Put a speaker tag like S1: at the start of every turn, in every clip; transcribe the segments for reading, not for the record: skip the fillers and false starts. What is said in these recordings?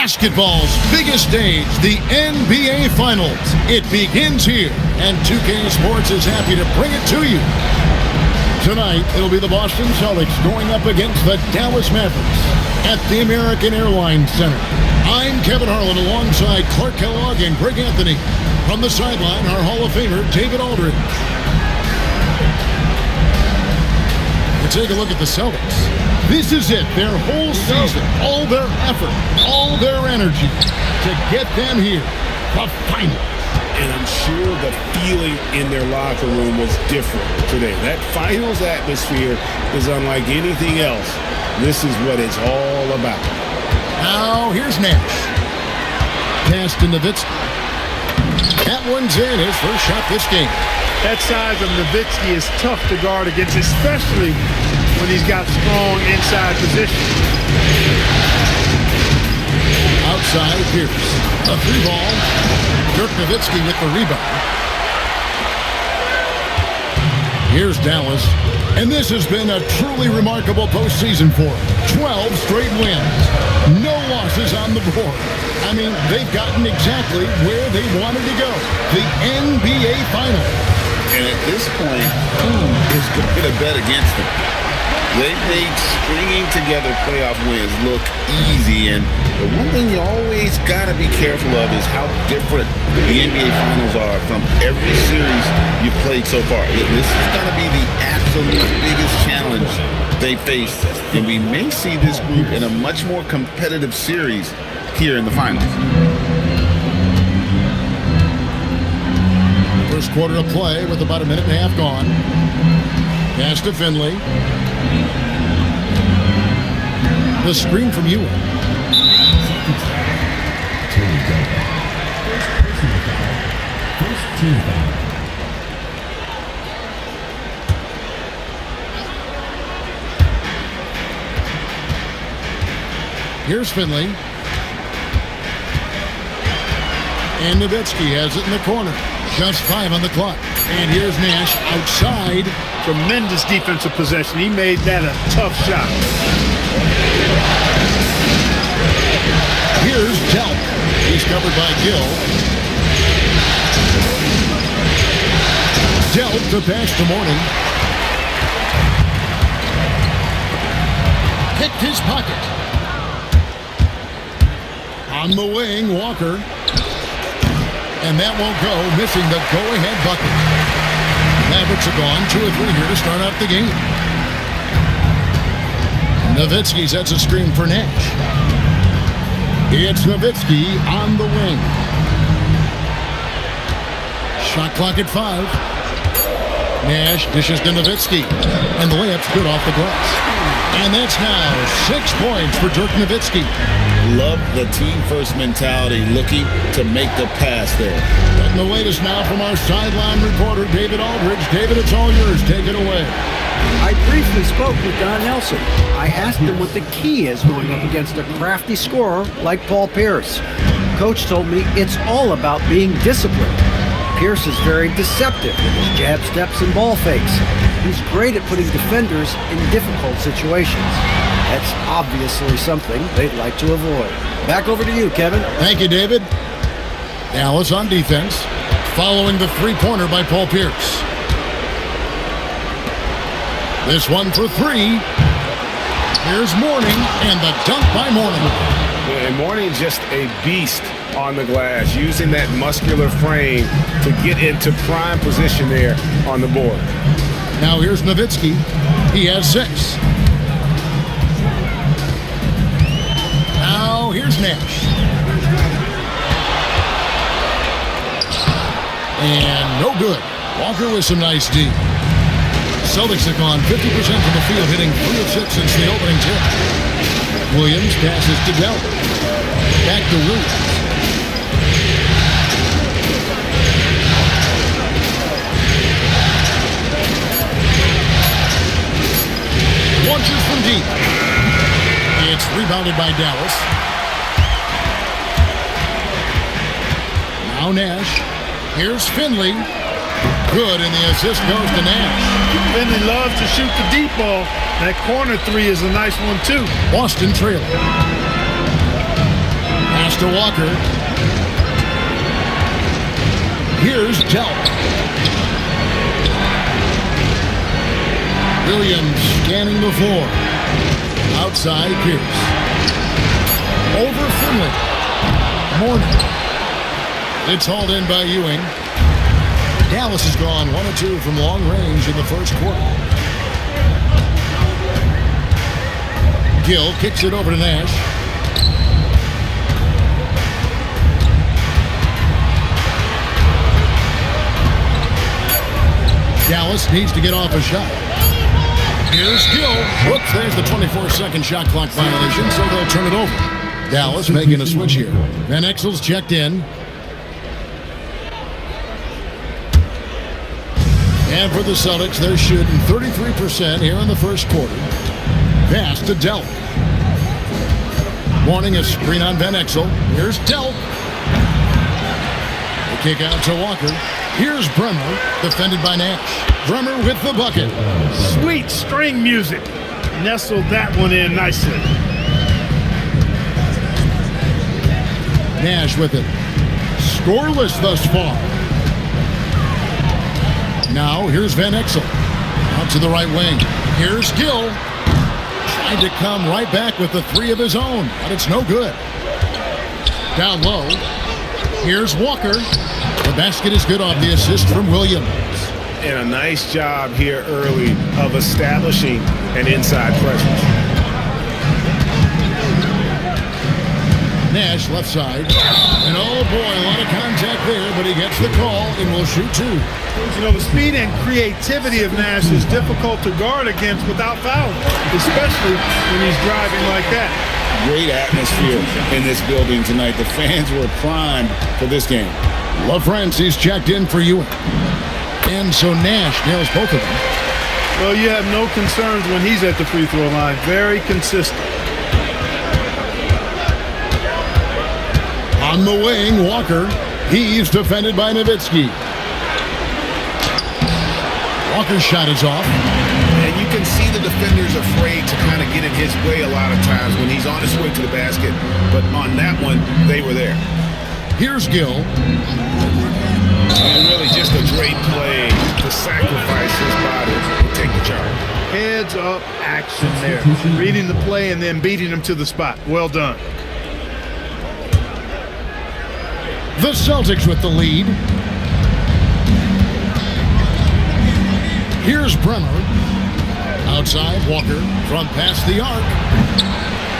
S1: Basketball's biggest stage, the NBA Finals. It begins here, and 2K Sports is happy to bring it to you. Tonight, it'll be the Boston Celtics going up against the Dallas Mavericks at the American Airlines Center. I'm Kevin Harlan alongside Clark Kellogg and Greg Anthony. From the sideline, our Hall of Famer, David Aldridge. We take a look at the Celtics. This is it, their whole season, all their effort, all their energy to get them here, the finals.
S2: And I'm sure the feeling in their locker room was different today. That finals atmosphere is unlike anything else. This is what it's all about.
S1: Now, here's Nash. Pass to Nowitzki. That one's in, his first shot this game.
S3: That size of Nowitzki is tough to guard against, especially when he's got strong inside position.
S1: Outside, Pierce. A three ball. Dirk Nowitzki with the rebound. Here's Dallas. And this has been a truly remarkable postseason for them. 12 straight wins. No losses on the board. I mean, they've gotten exactly where they wanted to go. The NBA Finals.
S4: And at this point, who is going to bet against them? They made stringing together playoff wins look easy, and the one thing you always got to be careful of is how different the NBA Finals are from every series you've played so far. This is going to be the absolute biggest challenge they face, and we may see this group in a much more competitive series here in the finals.
S1: First quarter of play with about a minute and a half gone. Pass to Finley. The screen from Ewing.
S5: First team foul.
S1: Here's Finley. And Nowitzki has it in the corner. Just 5 on the clock. And here's Nash outside.
S3: Tremendous defensive possession. He made that a tough shot.
S1: Here's Delp. He's covered by Gill. Delp to pass to Mourning. Picked his pocket. On the wing, Walker. And that won't go, missing the go-ahead bucket. Mavericks are gone 2 or 3 here to start out the game. Nowitzki sets a screen for Nash. It's Nowitzki on the wing. Shot clock at 5. Nash dishes to Nowitzki. And the layup's good off the glass. And that's now 6 points for Dirk Nowitzki.
S4: Love the team-first mentality, looking to make the pass there.
S1: And the latest now from our sideline reporter, David Aldridge. David, it's all yours. Take it away.
S6: I briefly spoke with Don Nelson. I asked him what the key is going up against a crafty scorer like Paul Pierce. Coach told me it's all about being disciplined. Pierce is very deceptive with his jab steps and ball fakes. He's great at putting defenders in difficult situations. That's obviously something they'd like to avoid. Back over to you, Kevin.
S1: Thank you, David. Dallas on defense, following the three-pointer by Paul Pierce. This one for 3. Here's Mourning, and the dunk by Mourning.
S2: And Mourning just a beast on the glass, using that muscular frame to get into prime position there on the board.
S1: Now here's Nowitzki. He has 6. Now here's Nash. And no good. Walker with some nice D. Celtics have gone 50% from the field, hitting 3 of 6 since the opening tip. Williams passes to Delp. Back to Williams. Launches from deep. It's rebounded by Dallas. Now Nash. Here's Finley. Good, and the assist goes to Nash.
S3: Finley loves to shoot the deep ball. That corner 3 is a nice one, too.
S1: Boston trailing. Pass to Walker. Here's Delk. Williams scanning the floor. Outside Pierce. Over Finley. Morning. It's hauled in by Ewing. Dallas has gone 1 of 2 from long range in the first quarter. Gill kicks it over to Nash. Dallas needs to get off a shot. Here's Gill. Whoops, there's the 24-second shot clock violation, so they'll turn it over. Dallas making a switch here. Van Exel's checked in. And for the Celtics, they're shooting 33% here in the first quarter. Pass to Delk. Warning, a screen on Van Exel. Here's Delk. The kick out to Walker. Here's Bremer, defended by Nash. Bremer with the bucket.
S3: Sweet string music. Nestled that one in nicely.
S1: Nash with it. Scoreless thus far. Now, here's Van Exel. Out to the right wing. Here's Gill. Trying to come right back with the 3 of his own, but it's no good. Down low. Here's Walker. The basket is good off the assist from Williams.
S2: And a nice job here early of establishing an inside presence.
S1: Nash left side. And oh boy, a lot of contact there, but he gets the call and will shoot 2.
S3: You know, the speed and creativity of Nash is difficult to guard against without fouling, especially when he's driving like that.
S2: Great atmosphere in this building tonight. The fans were primed for this game.
S1: LaFrancis checked in for Ewing. And so Nash nails both of them.
S3: Well, you have no concerns when he's at the free throw line. Very consistent.
S1: On the wing, Walker. He's defended by Nowitzki. Walker's shot is off.
S2: And you can see the defenders afraid to kind of get in his way a lot of times when he's on his way to the basket. But on that one, they were there.
S1: Here's Gill.
S2: And really just a great play to sacrifice his body and take the charge.
S3: Heads up action there. Reading the play and then beating him to the spot. Well done.
S1: The Celtics with the lead. Here's Bremer. Outside, Walker from past the arc.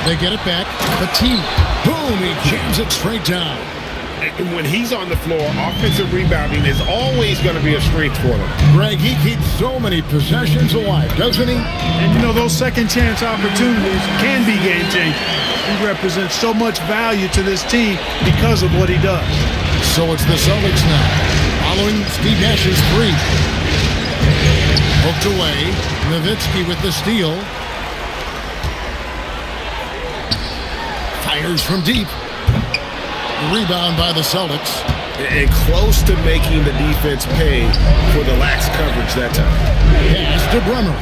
S1: They get it back. The team. Boom, he jams it straight down.
S2: And when he's on the floor, offensive rebounding is always going to be a strength for them.
S1: Greg, he keeps so many possessions alive, doesn't he?
S3: And you know, those second chance opportunities can be game changing. He represents so much value to this team because of what he does.
S1: So it's the Celtics now, following Steve Nash's 3. Hooked away. Nowitzki with the steal. Fires from deep. Rebound by the Celtics.
S2: And close to making the defense pay for the lax coverage that time.
S1: Pass to Bremer.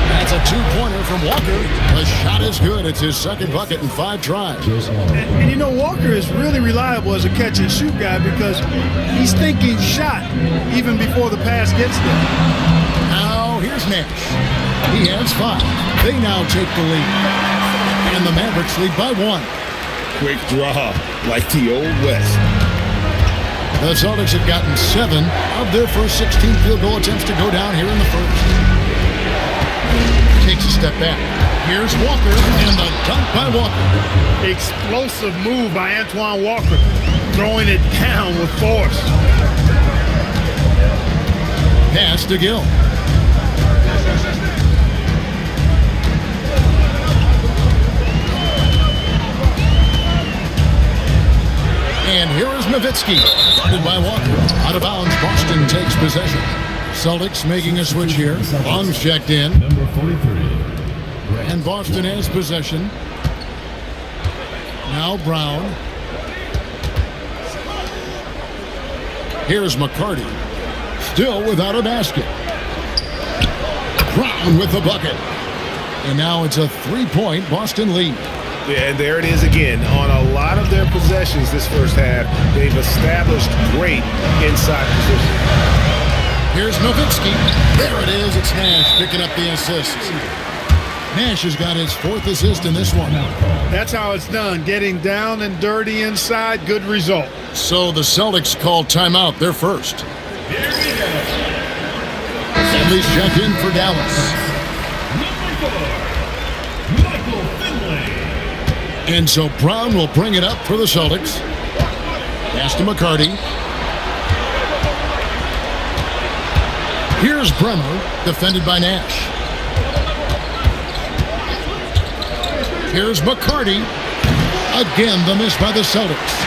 S1: That's a 2-pointer from Walker. The shot is good. It's his second bucket in 5 tries.
S3: And you know, Walker is really reliable as a catch-and-shoot guy because he's thinking shot even before the pass gets there.
S1: Now, here's Nash. He has 5. They now take the lead. And the Mavericks lead by 1.
S2: Quick draw, like the Old West.
S1: The Celtics have gotten 7 of their first 16 field goal attempts to go down here in the first. Takes a step back. Here's Walker, and the dunk by Walker.
S3: Explosive move by Antoine Walker, throwing it down with force.
S1: Pass to Gill. And here is Nowitzki, guarded by Walker. Out of bounds, Boston takes possession. Celtics making a switch here. Long's checked in.
S5: Number 43.
S1: And Boston has possession. Now Brown. Here's McCarty. Still without a basket. Brown with the bucket. And now it's a 3-point Boston lead.
S2: And there it is again. On a lot of their possessions this first half, they've established great inside position.
S1: Here's Nowitzki. There it is. It's Nash picking up the assist. Nash has got his 4th assist in this one.
S3: That's how it's done. Getting down and dirty inside. Good result.
S1: So the Celtics called timeout. They're first. Finley's checked in for Dallas. And so Brown will bring it up for the Celtics. Pass to McCarty. Here's Bremer, defended by Nash. Here's McCarty. Again, the miss by the Celtics.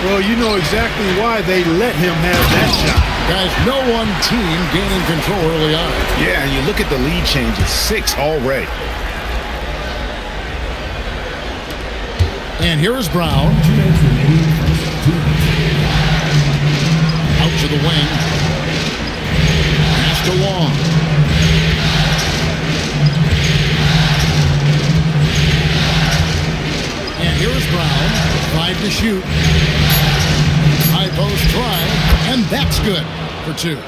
S3: Well, you know exactly why they let him have that shot.
S1: Guys, no one team gaining control early on.
S2: Yeah, and you look at the lead changes, 6 already.
S1: And here is Brown. Out to the wing. Pass to Long. And here is Brown. 5 to shoot. High post try. And that's good for 2.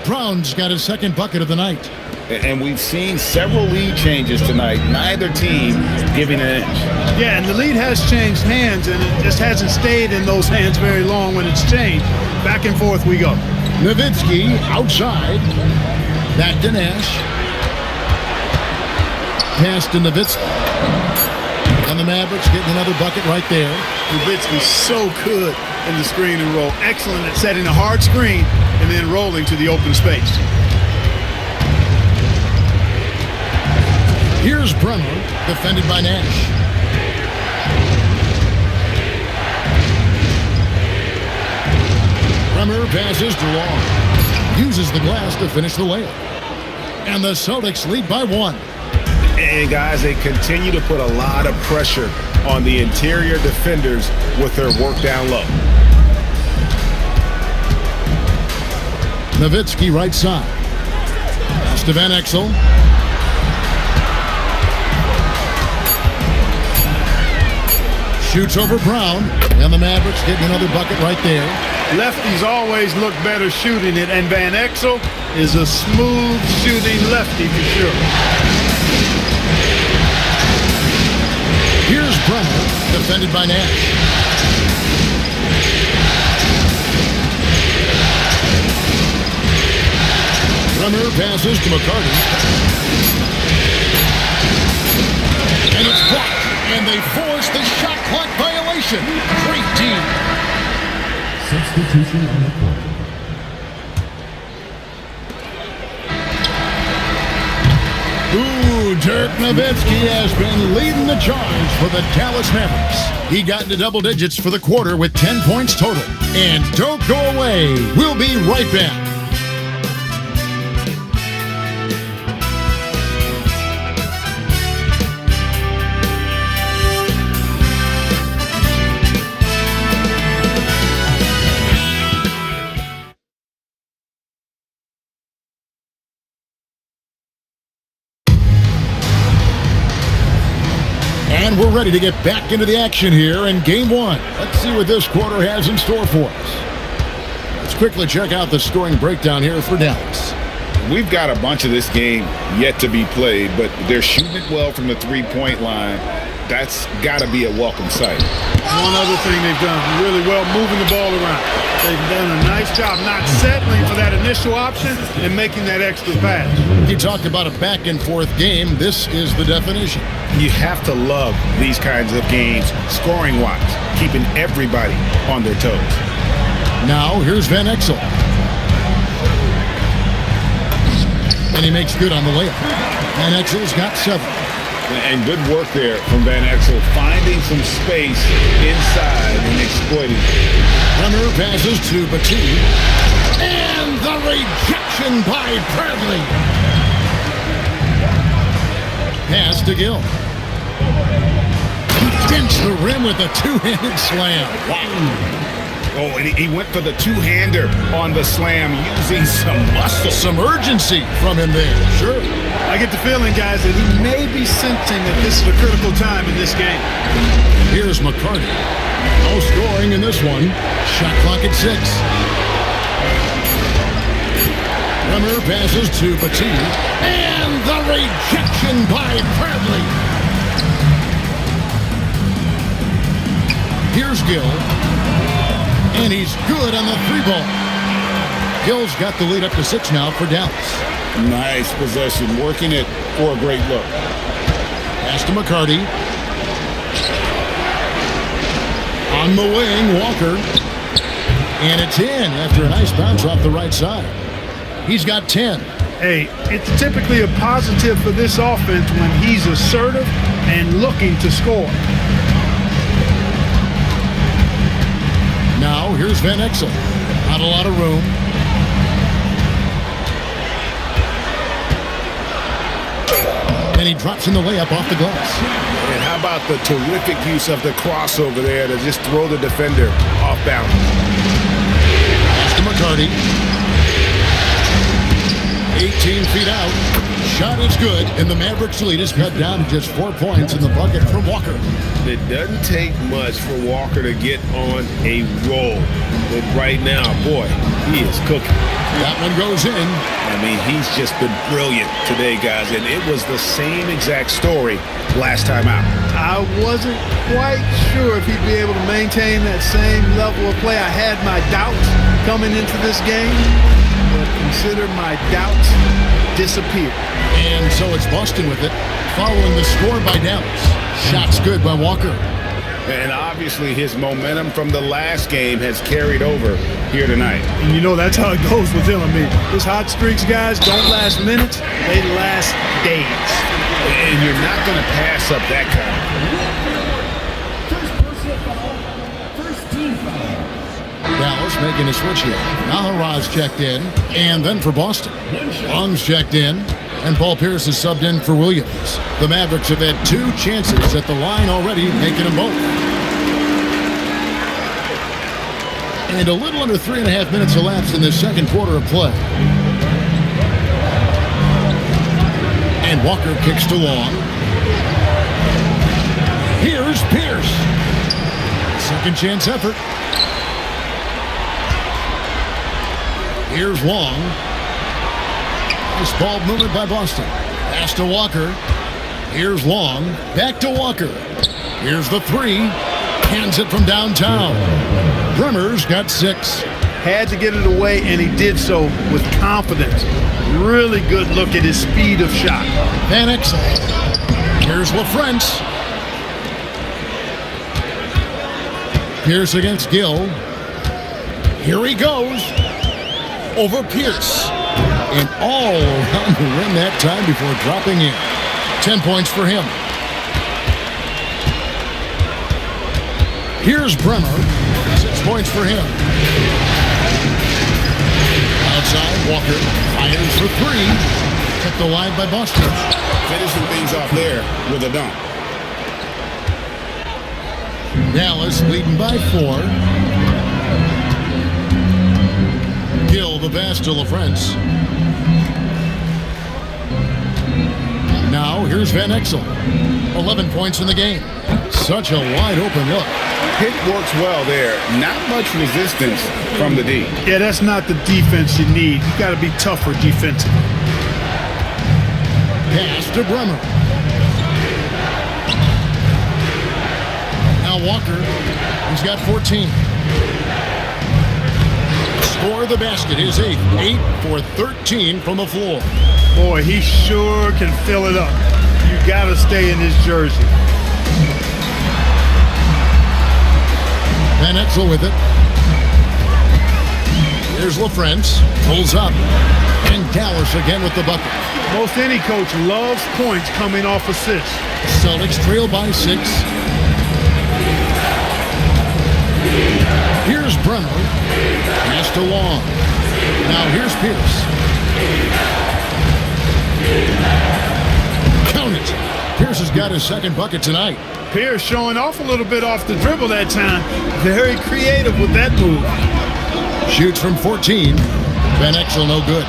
S1: Brown's got his 2nd bucket of the night.
S4: And we've seen several lead changes tonight. Neither team giving an inch.
S3: Yeah, and the lead has changed hands, and it just hasn't stayed in those hands very long when it's changed. Back and forth we go.
S1: Nowitzki outside. Back to Nash. Pass to Nowitzki. And the Mavericks getting another bucket right there.
S3: Nowitzki's so good in the screen and roll. Excellent at setting a hard screen and then rolling to the open space.
S1: Here's Bremer, defended by Nash. Bremer passes to Long. Uses the glass to finish the layup. And the Celtics lead by 1.
S2: And guys, they continue to put a lot of pressure on the interior defenders with their work down low.
S1: Nowitzki right side. Pass to Van Exel. Shoots over Brown, and the Mavericks getting another bucket right there.
S3: Lefties always look better shooting it, and Van Exel is a smooth shooting lefty for sure.
S1: Here's Bremer, defended by Nash. Bremer passes to McCarty. And it's blocked. And they force the shot clock violation. Great team.
S5: Substitution on the court.
S1: Ooh, Dirk Nowitzki has been leading the charge for the Dallas Mavericks. He got into double digits for the quarter with 10 points total. And don't go away. We'll be right back. And we're ready to get back into the action here in Game 1. Let's see what this quarter has in store for us. Let's quickly check out the scoring breakdown here for Dallas.
S4: We've got a bunch of this game yet to be played, but they're shooting it well from the three-point line. That's got to be a welcome sight.
S3: One other thing they've done really well, moving the ball around. They've done a nice job not settling for that initial option and making that extra pass.
S1: You talked about a back-and-forth game. This is the definition.
S2: You have to love these kinds of games, scoring-wise, keeping everybody on their toes.
S1: Now, here's Van Exel. And he makes good on the layup. Van Exel's got 7.
S4: And good work there from Van Exel, finding some space inside and exploiting it.
S1: Bremer passes to Batum. And the rejection by Bradley. Pass to Gill. He dents the rim with a two-handed slam. Wow.
S2: Oh, and he went for the two-hander on the slam using some muscle.
S1: Some urgency from him there. Sure.
S3: I get the feeling, guys, that he may be sensing that this is a critical time in this game.
S1: Here's McCarty. No scoring in this one. Shot clock at 6. Bremer passes to Petit. And the rejection by Bradley. Here's Gill. And he's good on the 3-ball. Gill's got the lead up to 6 now for Dallas.
S2: Nice possession, working it for a great look.
S1: Pass to McCarty. On the wing, Walker. And it's in after a nice bounce off the right side. He's got 10.
S3: Hey, it's typically a positive for this offense when he's assertive and looking to score.
S1: Now, here's Van Exel. Not a lot of room. And he drops in the layup off the glass.
S2: And how about the terrific use of the crossover there to just throw the defender off balance.
S1: Pass to McCarty. 18 feet out. Shot is good, and the Mavericks lead is cut down to just 4 points in the bucket from Walker.
S2: It doesn't take much for Walker to get on a roll. But right now, boy, he is cooking.
S1: That one goes in.
S2: I mean, he's just been brilliant today, guys. And it was the same exact story last time out.
S3: I wasn't quite sure if he'd be able to maintain that same level of play. I had my doubts coming into this game, but consider my doubts disappeared.
S1: And so it's Boston with it, following the score by Dallas. Shots good by Walker.
S2: And obviously his momentum from the last game has carried over here tonight.
S3: And you know that's how it goes with him. I mean, his hot streaks, guys, don't last minutes. They last days.
S2: And you're not going to pass up that kind.
S1: Dallas making a switch here. Naharaz checked in, and then for Boston. Long's checked in, and Paul Pierce is subbed in for Williams. The Mavericks have had 2 chances at the line already, making them both. And a little under 3.5 minutes elapsed in the second quarter of play. And Walker kicks to Long. Here's Pierce. Second chance effort. Here's Long. Nice ball movement by Boston. Pass to Walker. Here's Long. Back to Walker. Here's the 3. Hands it from downtown. Bremer's got 6.
S3: Had to get it away, and he did so with confidence. Really good look at his speed of shot.
S1: Van Exel. Here's LaFrance. Pierce against Gill. Here he goes. Over Pierce. And all around the rim that time before dropping in. 10 points for him. Here's Bremer. 6 points for him. Outside, Walker fires for 3. Kept alive by Boston.
S2: Finishing things off there with a dunk.
S1: Dallas leading by 4. Gill the pass to LaFrance. Now here's Van Exel. 11 points in the game. Such a wide open look.
S2: Pick works well there. Not much resistance from the D.
S3: Yeah, that's not the defense you need. You got to be tougher defensively.
S1: Pass to Bremer. Now Walker. He's got 14. Score the basket. His 8th. 8 for 13 from the floor.
S3: Boy, he sure can fill it up. You got to stay in his jersey.
S1: Van Exel with it. Here's LaFrance. Pulls up. And Dallas again with the bucket.
S3: Most any coach loves points coming off assists.
S1: Celtics trail by 6. Here's Bremer. Pass to Long. Now here's Pierce. Count it. Pierce has got his second bucket tonight.
S3: Pierce showing off a little bit off the dribble that time. Very creative with that move.
S1: Shoots from 14. Van Exel no good.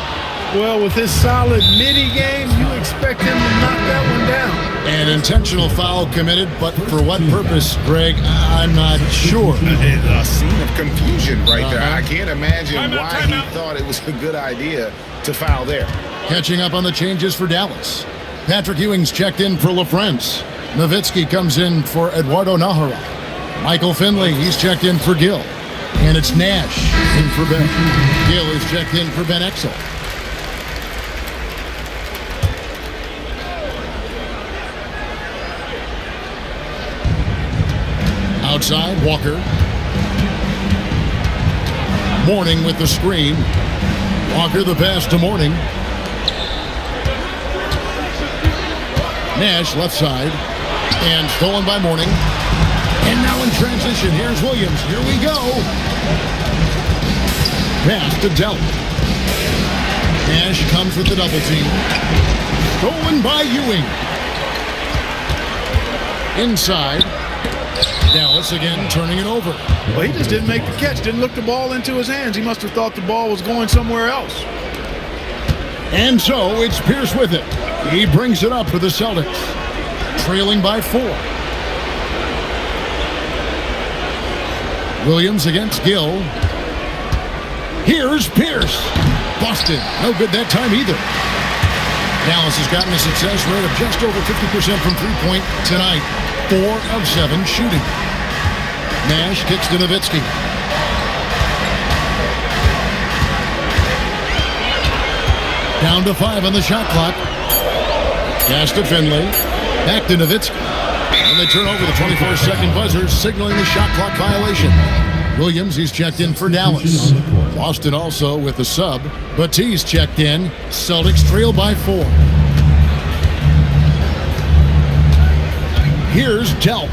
S3: Well, with his solid midi game, you expect him to knock that one down.
S1: An intentional foul committed, but for what purpose, Greg, I'm not sure.
S2: A scene of confusion right there. I can't imagine why he thought it was a good idea to foul there.
S1: Catching up on the changes for Dallas. Patrick Ewing's checked in for LaFrance. Nowitzki comes in for Eduardo Nahara. Michael Finley, he's checked in for Gill. And it's Nash in for Ben. Gill is checked in for Ben Exel. Outside, Walker. Mourning with the screen. Walker the pass to Mourning. Nash left side. And stolen by Mourning. And now in transition, here's Williams. Here we go. Pass to Dell. Nash comes with the double team. Stolen by Ewing. Inside. Dallas again turning it over.
S3: Well, he just didn't make the catch. Didn't look the ball into his hands. He must have thought the ball was going somewhere else.
S1: And so it's Pierce with it. He brings it up for the Celtics. Trailing by 4. Williams against Gill. Here's Pierce. Boston. No good that time either. Dallas has gotten a success rate of just over 50% from three-point tonight. 4 of 7 shooting. Nash kicks to Nowitzki. Down to 5 on the shot clock. Pass to Finley. Back to Nowitzki. And they turn over the 24-second buzzer, signaling the shot clock violation. Williams, he's checked in for Dallas. Boston also with the sub. Batiste checked in. Celtics trail by 4. Here's Delp.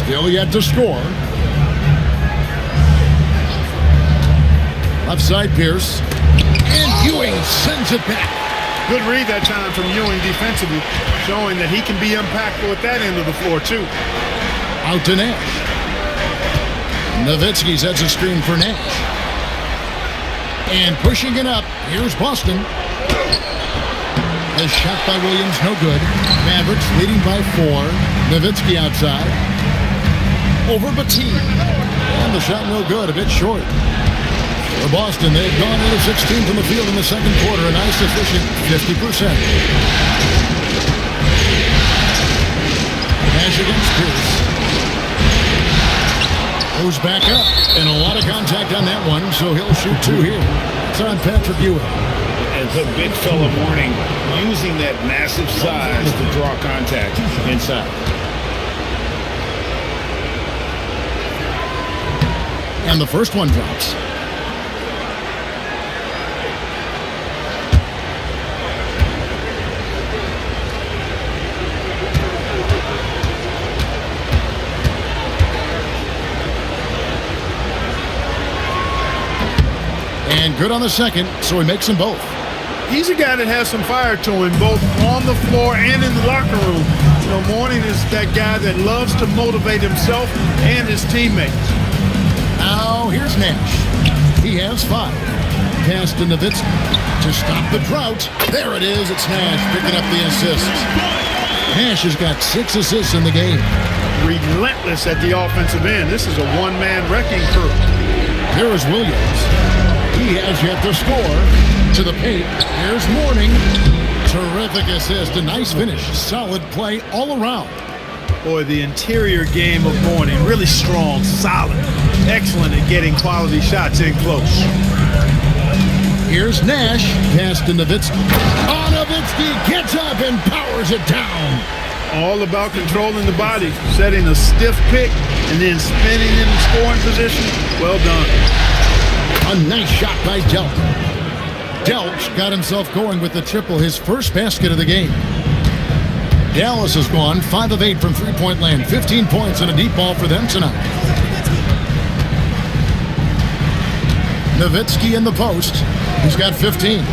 S1: Still yet to score. Left side Pierce. And Ewing sends it back.
S3: Good read that time from Ewing defensively, showing that he can be impactful at that end of the floor too.
S1: Out to Nash. Nowitzki sets a screen for Nash. And pushing it up, here's Boston. A shot by Williams, no good. Mavericks leading by 4. Nowitzki outside. Over Batiste. And the shot no good, a bit short. For Boston, they've gone into 16 from the field in the second quarter, a nice efficient 50%. Nash against Pierce. Goes back up, and a lot of contact on that one, so he'll shoot 2 here. It's on Patrick Ewing.
S2: And the big fella Mourning using that massive size to draw contact inside.
S1: And the first one drops. And good on the second, so he makes them both.
S3: He's a guy that has some fire to him, both on the floor and in the locker room. You know, Mourning is that guy that loves to motivate himself and his teammates.
S1: Now here's Nash. He has 5. Pass to Nowitzki to stop the drought. There it is. It's Nash picking up the assists. Nash has got 6 assists in the game.
S3: Relentless at the offensive end. This is a one-man wrecking crew.
S1: Here is Williams. He has yet to score. To the paint. Here's Mourning. Terrific assist. A nice finish. Solid play all around.
S3: Boy, the interior game of Mourning, really strong, solid, excellent at getting quality shots in close.
S1: Here's Nash. Pass to Nowitzki. Oh, Nowitzki gets up and powers it down.
S3: All about controlling the body, setting a stiff pick, and then spinning in the scoring position. Well done.
S1: A nice shot by Delp. Delp got himself going with the triple, his first basket of the game. Dallas has gone 5 of 8 from three-point land, 15 points and a deep ball for them tonight. Nowitzki in the post. He's got 15.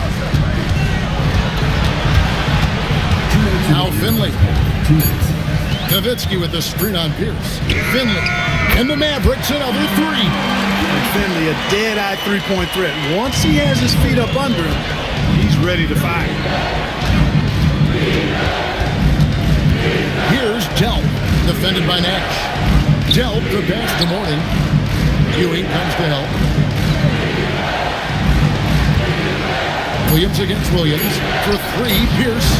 S1: Now Finley. Nowitzki with the screen on Pierce. Finley. And the Mavericks another three.
S3: And Finley, a dead-eye three-point threat. Once he has his feet up under him, he's ready to fire.
S1: Here's Delp, defended by Nash. Delp the pass to Morning. Ewing comes to help. Williams against Williams for three. Pierce,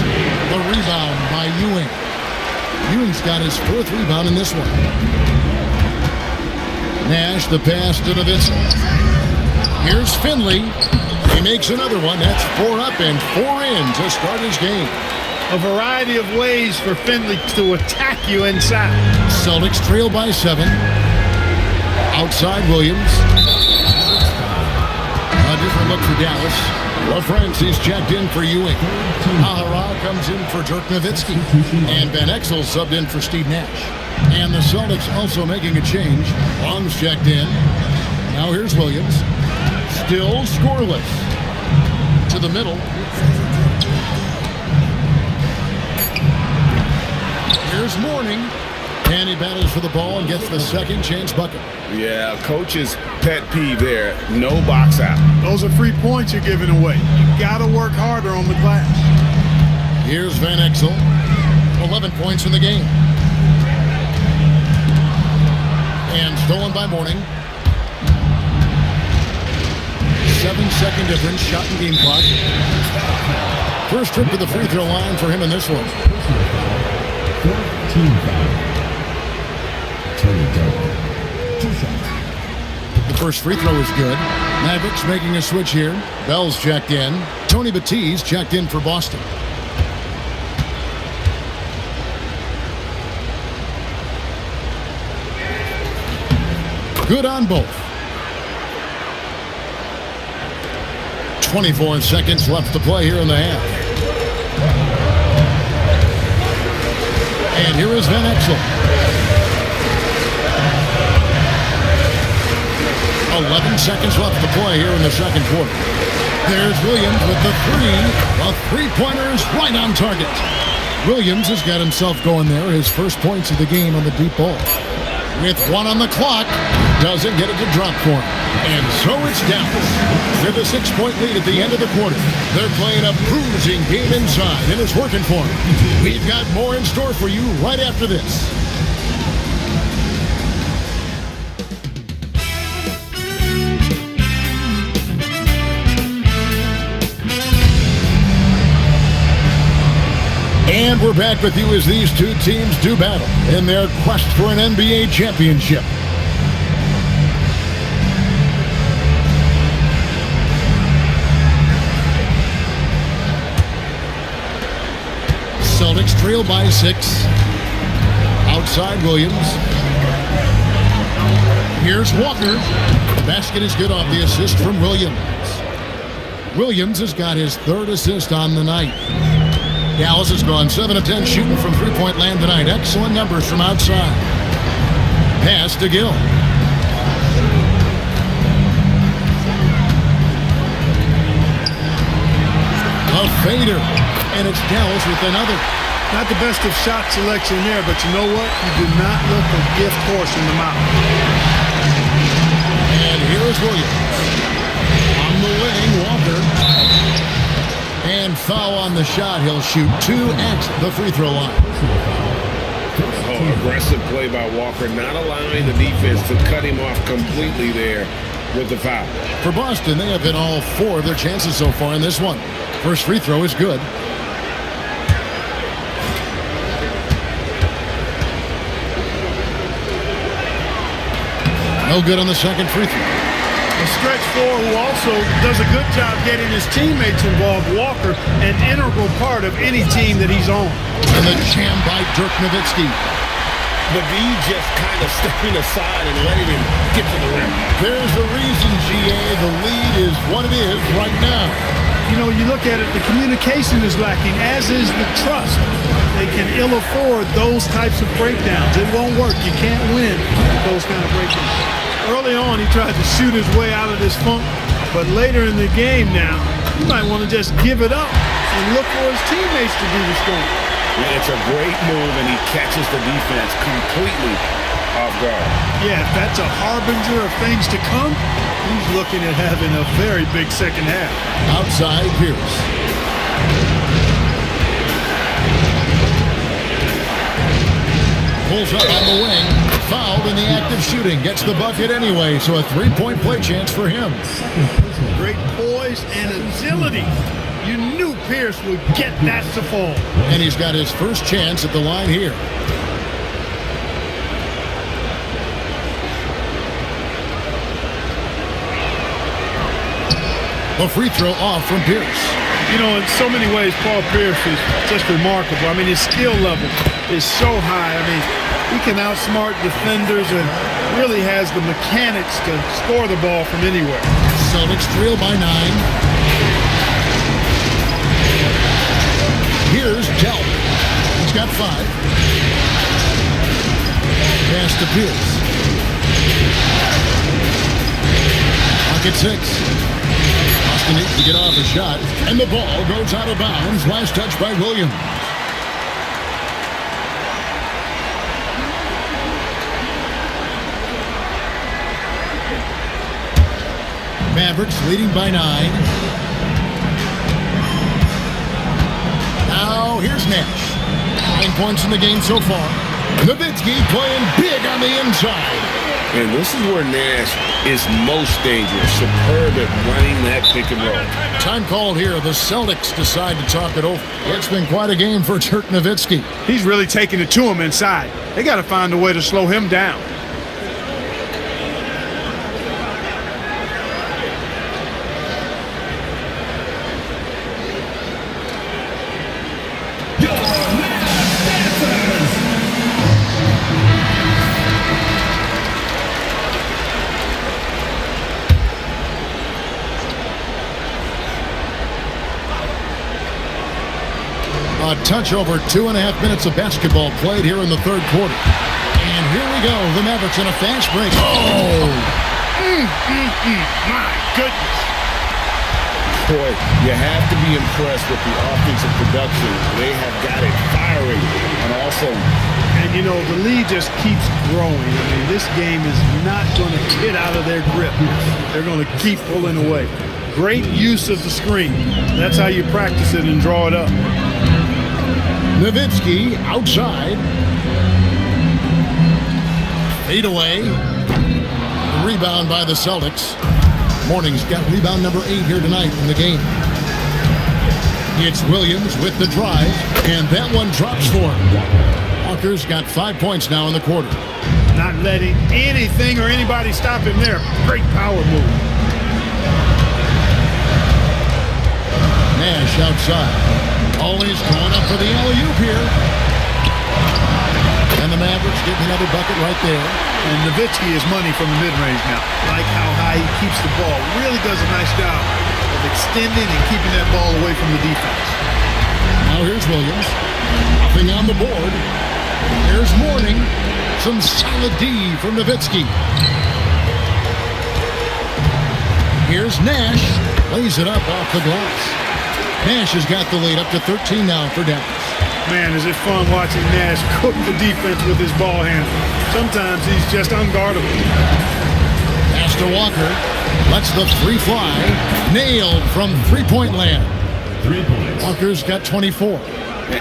S1: the rebound by Ewing. Ewing's got his fourth rebound in this one. Nash the pass to Nowitzki. Here's Finley. He makes another one. That's 4 up and 4 in to start his game.
S3: A variety of ways for Finley to attack you inside.
S1: Celtics trail by 7. Outside Williams. A different look for Dallas. LaFrancis checked in for Ewing. Ahara comes in for Dirk Nowitzki. And Van Exel subbed in for Steve Nash. And the Celtics also making a change. Long's checked in. Now here's Williams. Still scoreless. To the middle. Here's Morning. And he battles for the ball and gets the second chance bucket.
S2: Yeah, coach's pet peeve there. No box out.
S3: Those are free points you're giving away. You got to work harder on the glass.
S1: Here's Van Exel. 11 points in the game. And stolen by Morning. 7-second difference, shot and game clock. First trip to the free throw line for him in this one.
S5: 14 foul.
S1: The first free throw is good. Mavericks making a switch here. Bell's checked in. Tony Batiste checked in for Boston. Good on both. 24 seconds left to play here in the half. And here is Van Exel. 11 seconds left to play here in the second quarter. There's Williams with the three. A three-pointer is right on target. Williams has got himself going there. His first points of the game on the deep ball. With 1 on the clock, doesn't get it to drop for him. And so it's Dallas. With a 6-point lead at the end of the quarter. They're playing a bruising game inside, and it's working for them. We've got more in store for you right after this. And we're back with you as these two teams do battle in their quest for an NBA championship. Celtics trail by 6. Outside Williams. Here's Walker. The basket is good off the assist from Williams. Williams has got his third assist on the night. Dallas has gone 7 of 10 shooting from three-point land tonight. Excellent numbers from outside. Pass to Gill. A fader. And it's Dallas with another.
S3: Not the best of shot selection there, but you know what? You do not look a gift horse in the mouth.
S1: And here is Williams. On the wing, Walker. And foul on the shot. He'll shoot 2 at the free throw line.
S2: Oh, aggressive play by Walker, not allowing the defense to cut him off completely there with the foul.
S1: For Boston, they have hit all 4 of their chances so far in this one. First free throw is good. No good on the second free throw.
S3: A stretch 4 who also does a good job getting his teammates involved. Walker, an integral part of any team that he's on.
S1: And the jam by Dirk Nowitzki.
S2: The V just kind of stepping aside and letting him get to the rim.
S1: There's the reason, GA. The lead is what it is right now.
S3: You know, you look at it, the communication is lacking, as is the trust. They can ill afford those types of breakdowns. It won't work. You can't win those kind of breakdowns. Early on, he tried to shoot his way out of this funk, but later in the game now, he might want to just give it up and look for his teammates to do the scoring.
S2: It's a great move, and he catches the defense completely off guard.
S3: Yeah, if that's a harbinger of things to come, he's looking at having a very big second half.
S1: Outside Pierce. Pulls up on the wing. Fouled in the act of shooting. Gets the bucket anyway, so a three-point play chance for him.
S3: Great poise and agility. You knew Pierce would get that to fall.
S1: And he's got his first chance at the line here. The free throw off from Pierce.
S3: You know, in so many ways, Paul Pierce is just remarkable. I mean, his skill level is so high. I mean, he can outsmart defenders and really has the mechanics to score the ball from anywhere.
S1: Celtics trail by 9. Here's Delp. He's got 5. Pass to Pierce. Pocket 6. Austin needs to get off a shot, and the ball goes out of bounds. Last touch by Williams. Mavericks leading by 9. Now here's Nash. 9 points in the game so far. Nowitzki playing big on the inside.
S2: And this is where Nash is most dangerous. Superb at running that pick and roll.
S1: Time called here. The Celtics decide to talk it over. It's been quite a game for Dirk Nowitzki.
S3: He's really taking it to him inside. They got to find a way to slow him down.
S1: A touch over 2.5 minutes of basketball played here in the third quarter. And here we go. The Mavericks in a fast break. Oh!
S3: My goodness.
S2: Boy, you have to be impressed with the offensive production. They have got it firing. And also,
S3: and you know, the lead just keeps growing. I mean, this game is not going to get out of their grip. They're going to keep pulling away. Great use of the screen. That's how you practice it and draw it up.
S1: Nowitzki outside. Fade away. Rebound by the Celtics. Morning's got rebound number 8 here tonight in the game. It's Williams with the drive, and that one drops for him. Walker's got 5 points now in the quarter.
S3: Not letting anything or anybody stop him there. Great power move.
S1: Nash outside. Always going up for the alley-oop here. And the Mavericks getting another bucket right there.
S3: And Nowitzki is money from the mid-range now. Like how high he keeps the ball. Really does a nice job of extending and keeping that ball away from the defense.
S1: Now here's Williams. Nothing on the board. Here's Morning. Some solid D from Nowitzki. Here's Nash. Lays it up off the glass. Nash has got the lead up to 13 now for Dallas.
S3: Man, is it fun watching Nash cook the defense with his ball handle. Sometimes he's just unguardable.
S1: Pass to Walker. Lets the three fly. Nailed from three-point land.
S5: 3 points.
S1: Walker's got 24.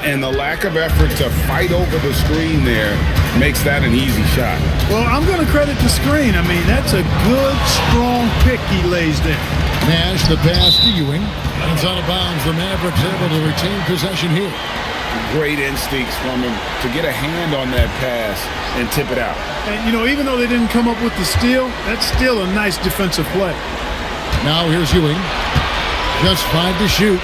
S2: And the lack of effort to fight over the screen there makes that an easy shot.
S3: Well, I'm going to credit the screen. I mean, that's a good, strong pick he lays there.
S1: Nash, the pass to Ewing. Runs out of bounds. The Mavericks able to retain possession here.
S2: Great instincts from him to get a hand on that pass and tip it out.
S3: And, you know, even though they didn't come up with the steal, that's still a nice defensive play.
S1: Now here's Ewing. Just 5 to shoot.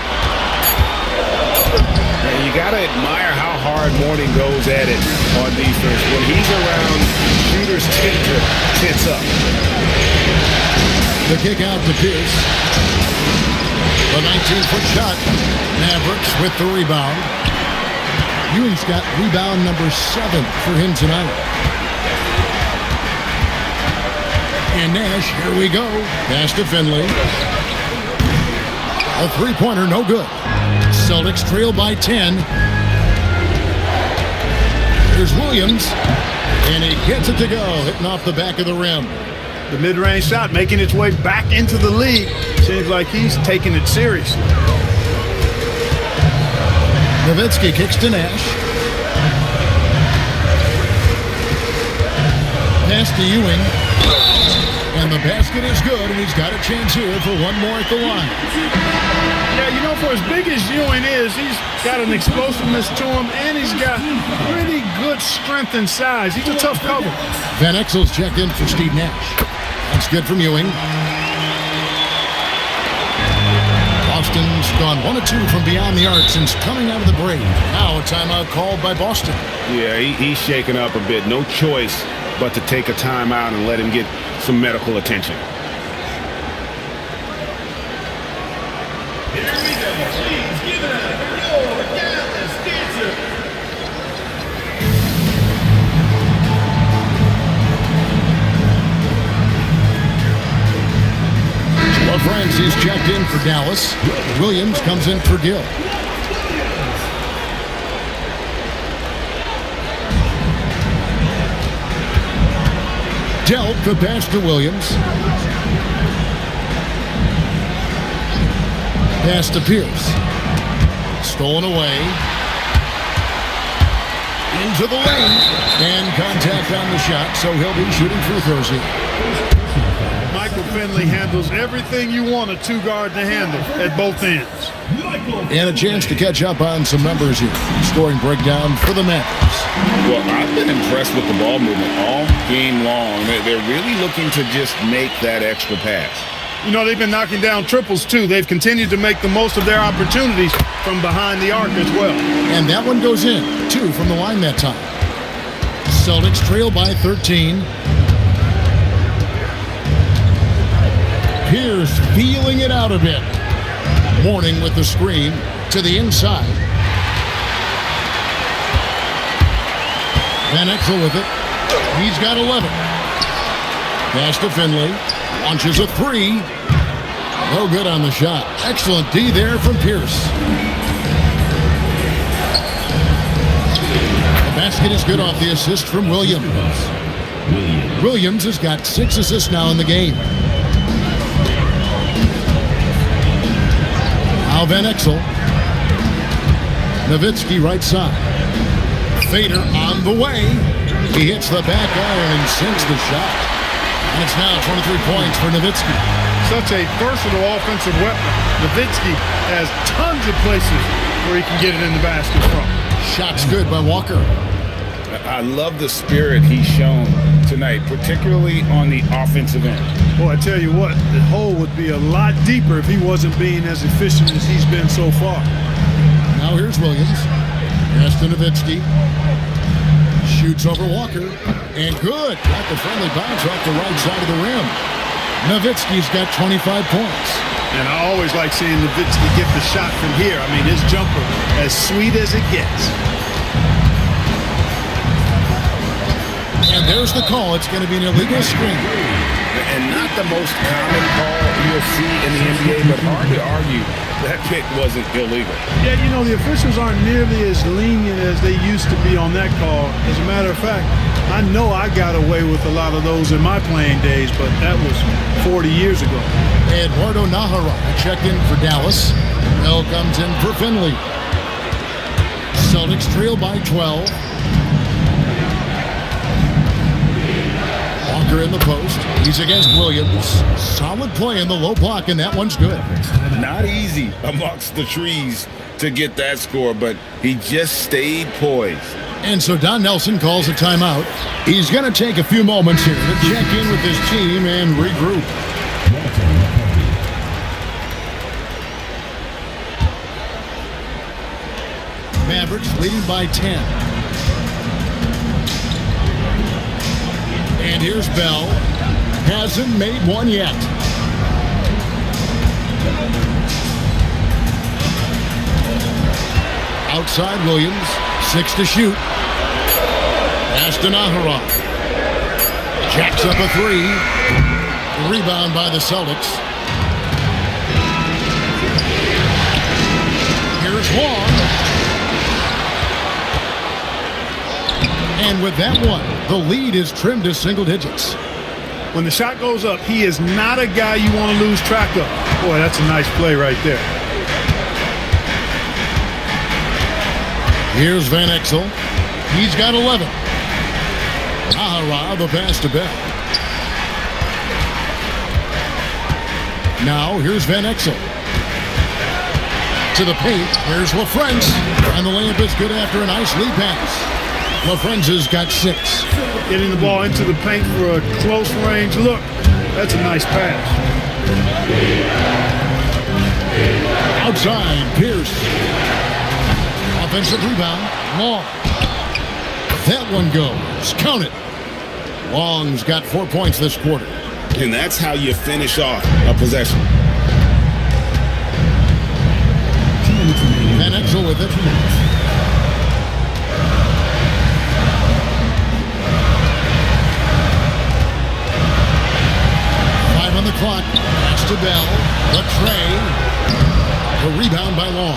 S2: And you got to admire how hard Morning goes at it on defense. When he's around, shooters tend to tense up.
S1: The kick out to Pierce. The 19-foot shot. Mavericks with the rebound. Ewing's got rebound number 7 for him tonight. And Nash, here we go. Pass to Finley. A three-pointer, no good. Celtics trail by 10. Here's Williams, and he gets it to go, hitting off the back of the rim.
S3: The mid-range shot making its way back into the league. Seems like he's taking it seriously.
S1: Nowitzki kicks to Nash. Pass to Ewing. And the basket is good, and he's got a chance here for one more at the line.
S3: Yeah, you know, for as big as Ewing is, he's got an explosiveness to him, and he's got pretty good strength and size. He's a tough cover.
S1: Van Exel's checked in for Steve Nash. That's good from Ewing. Boston's gone 1 of 2 from beyond the arc since coming out of the break. Now a timeout called by Boston.
S2: Yeah, he's shaking up a bit. No choice but to take a timeout and let him get some medical attention.
S5: Here we go. Please give it up for your Dallas dancer.
S1: LaFrance is checked in for Dallas. Williams comes in for Gill. Dealt the pass to Williams. Pass to Pierce. Stolen away. Into the lane. And contact on the shot, so he'll be shooting free throws here.
S3: Michael Finley handles everything you want a two-guard to handle at both ends.
S1: And a chance to catch up on some numbers here. Scoring breakdown for the Mavericks.
S4: Well, I've been impressed with the ball movement all game long. They're really looking to just make that extra pass.
S3: You know, they've been knocking down triples, too. They've continued to make the most of their opportunities from behind the arc as well.
S1: And that one goes in. 2 from the line that time. Celtics trail by 13. Pierce feeling it out a bit. Mourning with the screen to the inside. Van Exel with it. He's got 11. Pass to Finley. Launches a 3. No good on the shot. Excellent D there from Pierce. The basket is good off the assist from Williams. Williams has got 6 assists now in the game. Now Van Exel. Nowitzki right side. Fader on the way. He hits the back iron and sinks the shot. And it's now 23 points for Nowitzki.
S3: Such a versatile offensive weapon. Nowitzki has tons of places where he can get it in the basket from.
S1: Shot's good by Walker.
S2: I love the spirit he's shown tonight, particularly on the offensive end.
S3: Boy, I tell you what, the hole would be a lot deeper if he wasn't being as efficient as he's been so far.
S1: Now here's Williams. Pass to Nowitzki. Shoots over Walker. And good. Got the friendly bounce off the right side of the rim. Nowitzki's got 25 points.
S3: And I always like seeing Nowitzki get the shot from here. I mean, his jumper, as sweet as it gets.
S1: And there's the call. It's going to be an illegal screen.
S2: And not the most common call you'll see in the NBA, but hard to argue that pick wasn't illegal.
S3: Yeah, you know, the officials aren't nearly as lenient as they used to be on that call. As a matter of fact, I know I got away with a lot of those in my playing days, but that was 40 years ago.
S1: Eduardo Nahara checked in for Dallas. Bell comes in for Finley. Celtics trail by 12. Walker in the post. He's against Williams. Solid play in the low block, and that one's good.
S4: Not easy amongst the trees to get that score, but he just stayed poised.
S1: And so Don Nelson calls a timeout. He's going to take a few moments here to check in with his team and regroup. Mavericks leading by 10. And here's Bell. Hasn't made one yet. Outside Williams. 6 to shoot. Pass to Nahara. Jacks up a 3. Rebound by the Celtics. Here's Wong. And with that one, the lead is trimmed to single digits.
S3: When the shot goes up, he is not a guy you want to lose track of. Boy, that's a nice play right there.
S1: Here's Van Exel. He's got 11. Nahara, the pass to Bell. Now, here's Van Exel. To the paint, here's LaFrentz. And the layup is good after a nice lead pass. LaFrentz has got 6.
S3: Getting the ball into the paint for a close range look. That's a nice pass.
S1: Outside, Pierce. Offensive rebound, Long. That one goes. Count it. Long's got 4 points this quarter.
S2: And that's how you finish off a possession.
S1: Van Exel with it. On the clock, pass to Bell, the tray, the rebound by Long.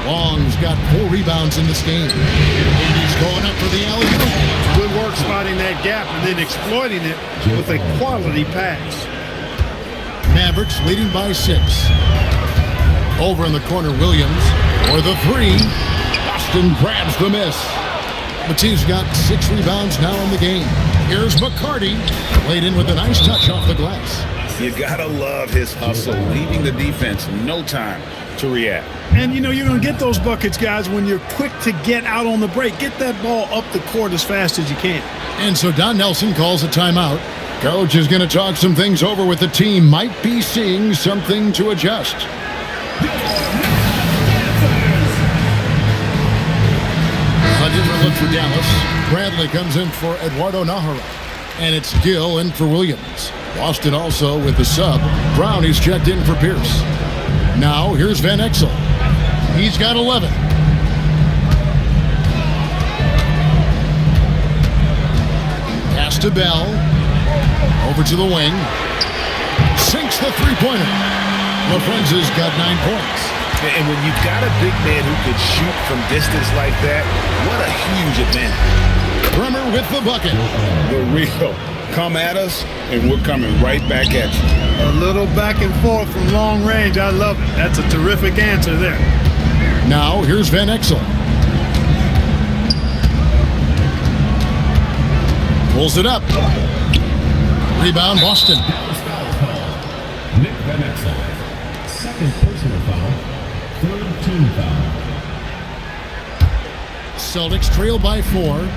S1: Long's got 4 rebounds in this game. And he's going up for the alley-oop.
S3: Good work spotting that gap and then exploiting it with a quality pass.
S1: Mavericks leading by 6. Over in the corner, Williams for the 3. Boston grabs the miss. Matisse got 6 rebounds now in the game. Here's McCarty, laid in with a nice touch off the glass.
S4: You gotta love his hustle, leaving the defense no time to react.
S3: And you know you're going to get those buckets, guys, when you're quick to get out on the break. Get that ball up the court as fast as you can.
S1: And so Don Nelson calls a timeout. Coach is going to talk some things over with the team. Might be seeing something to adjust. A different look for Dallas. Bradley comes in for Eduardo Nahara. And it's Gill in for Williams. Boston also with the sub. Brown is checked in for Pierce. Now here's Van Exel. He's got 11. Pass to Bell. Over to the wing. Sinks the three-pointer. LaFrentz has got 9 points.
S2: And when you've got a big man who could shoot from distance like that, what a huge advantage.
S1: Bremer with the bucket.
S2: The real. Come at us, and we're coming right back at you.
S3: A little back and forth from long range. I love it. That's a terrific answer there.
S1: Now, here's Van Exel. Pulls it up. Rebound, Boston.
S5: Nick Van Exel. Second personal foul. Third team foul.
S1: Celtics trail by 4.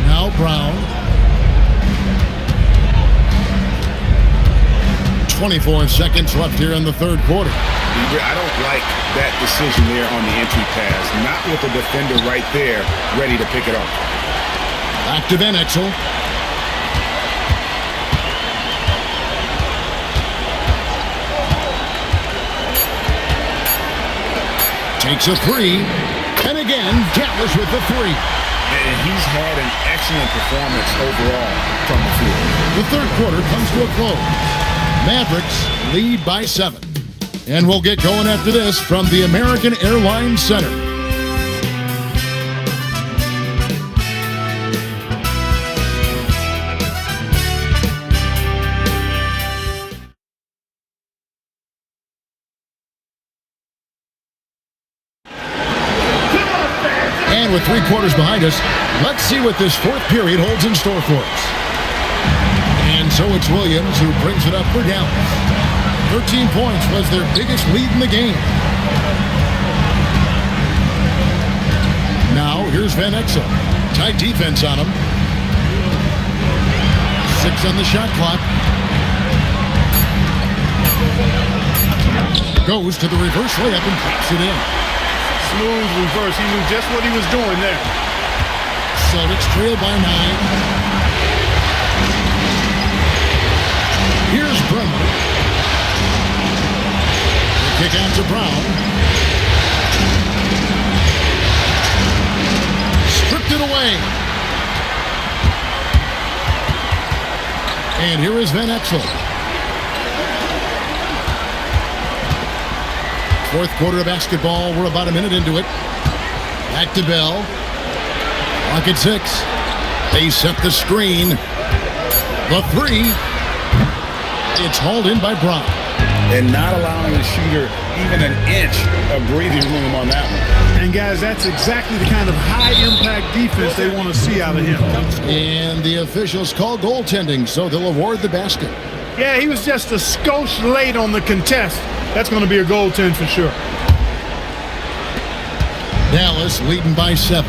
S1: Now Brown. 24 seconds left here in the third quarter.
S2: I don't like that decision there on the entry pass. Not with the defender right there ready to pick it up.
S1: Back to Van Exel. Takes a 3. And again, Dallas with the 3.
S2: And he's had an excellent performance overall from the field.
S1: The third quarter comes to a close. Mavericks lead by 7. And we'll get going after this from the American Airlines Center. And with 3 quarters behind us, let's see what this fourth period holds in store for us. And so it's Williams who brings it up for Dallas. 13 points was their biggest lead in the game. Now, here's Van Exel. Tight defense on him. 6 on the shot clock. Goes to the reverse layup and drops it in.
S3: Smooth reverse. He knew just what he was doing there.
S1: Celtics trail by 9. Here's Bremer. Kick out to Brown. Stripped it away. And here is Van Exel. Fourth quarter of basketball. We're about a minute into it. Back to Bell. Clock at 6. They set the screen. The three. It's hauled in by Brown.
S2: And not allowing the shooter even an inch of breathing room on that one.
S3: And, guys, that's exactly the kind of high-impact defense they want to see out of him.
S1: And the officials call goaltending, so they'll award the basket.
S3: Yeah, he was just a skosh late on the contest. That's going to be a goaltend for sure.
S1: Dallas leading by 7.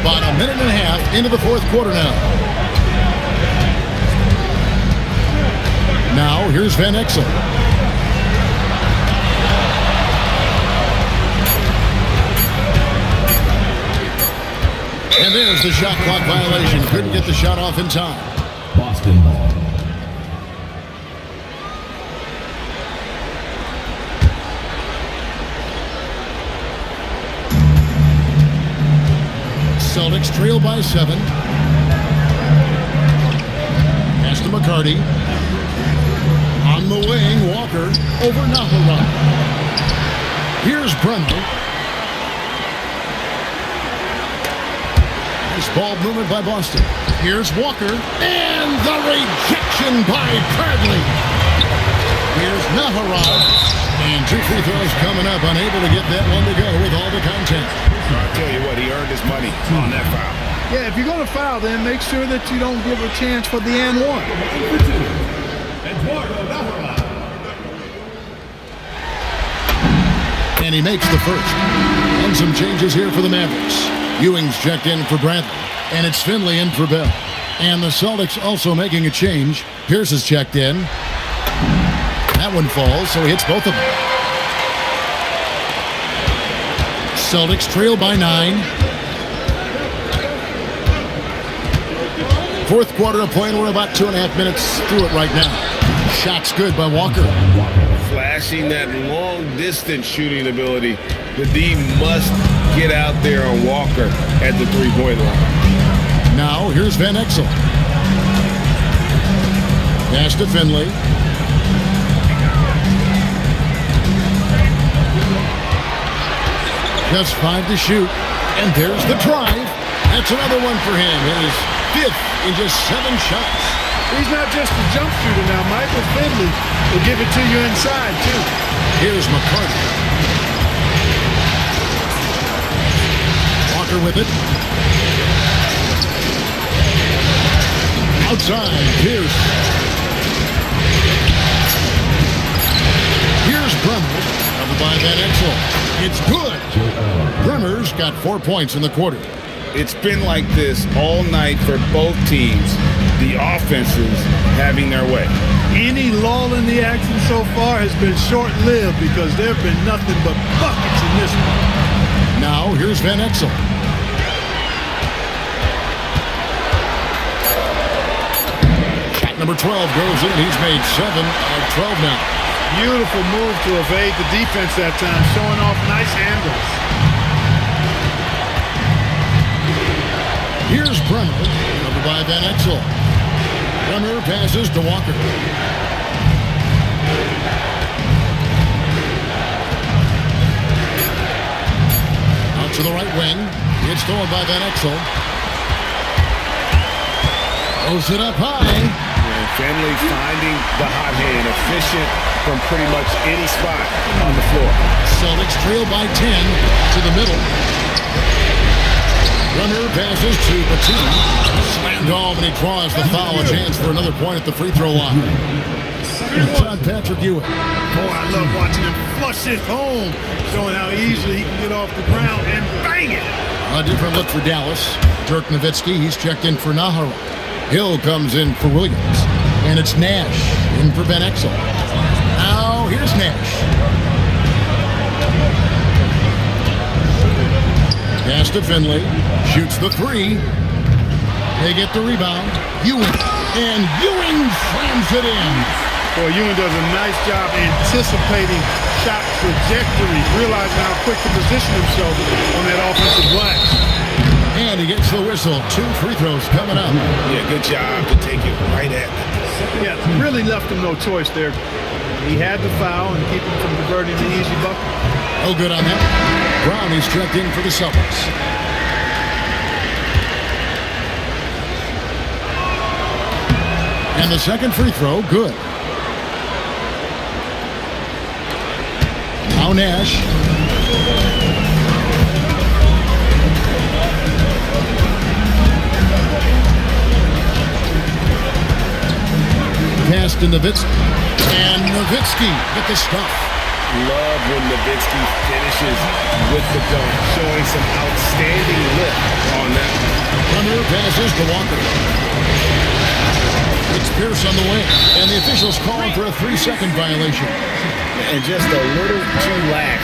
S1: About a minute and a half into the fourth quarter now. Now, here's Van Exel. And there's the shot clock violation. Couldn't get the shot off in time.
S5: Boston ball.
S1: Celtics trail by 7. Pass to McCarty. On the wing, Walker over Nahara. Here's Brunner. Nice ball movement by Boston. Here's Walker. And the rejection by Bradley. Here's Nahara. And 2 free throws coming up. Unable to get that one to go with all the content.
S2: I'll tell you what, he earned his money on that foul.
S3: Yeah, if you're going to foul, then make sure that you don't give a chance for the and one.
S1: And he makes the first. And some changes here for the Mavericks. Ewing's checked in for Bradley. And it's Finley in for Bell. And the Celtics also making a change. Pierce is checked in. That one falls, so he hits both of them. Celtics trail by 9. Fourth quarter of play, and we're about 2.5 minutes through it right now. Shot's good by Walker.
S2: Flashing that long-distance shooting ability. The D must get out there on Walker at the three-point line.
S1: Now, here's Van Exel. Pass to Finley. Just 5 to shoot. And there's the drive. That's another one for him. His 5th in just 7 shots.
S3: He's not just a jump shooter now. Michael Finley will give it to you inside, too.
S1: Here's McCarty. Walker with it. Outside, Pierce. Here's Brunner. Covered by Van Exel. It's good. Brunner's got 4 points in the quarter.
S2: It's been like this all night for both teams. The offenses having their way.
S3: Any lull in the action so far has been short-lived because there have been nothing but buckets in this one.
S1: Now, here's Van Exel. Shot number 12 goes in. He's made 7 out of 12 now.
S3: Beautiful move to evade the defense that time, showing off nice handles.
S1: Here's Brunner, covered by Van Exel. Brunner passes to Walker. Out to the right wing. It's stolen by Van Exel. Throws it up high.
S2: And Finley finding the hot hand, efficient from pretty much any spot on the floor.
S1: Celtics trail by 10 to the middle. Runner passes to Batum. Slammed off, and he draws the foul. A chance for another point at the free throw line. Todd Patrick Ewing.
S3: Boy, I love watching him flush it home, showing how easily he can get off the ground and bang it.
S1: A different look for Dallas. Dirk Nowitzki, he's checked in for Nahara. Hill comes in for Williams. And it's Nash in for Van Exel. Now, here's Nash. Pass to Finley. Shoots the 3. They get the rebound. Ewing. And Ewing slams it in.
S3: Boy, Ewing does a nice job anticipating shot trajectory, realizing how quick to position himself on that offensive glass.
S1: And he gets the whistle. 2 free throws coming up.
S2: Yeah, good job to take it right at him.
S3: Yeah, really left him no choice there. He had the foul and keep him from converting the easy bucket.
S1: No good on that. Brown is checked in for the Celtics. And the second free throw, good. Now Nash. Pass to Nowitzki. And Nowitzki with the stuff.
S2: Love when Nowitzki finishes with the dunk, showing some outstanding look on that.
S1: Hunter passes to Walker. It's Pierce on the wing, and the officials calling for a 3-second violation.
S2: And just a little too lax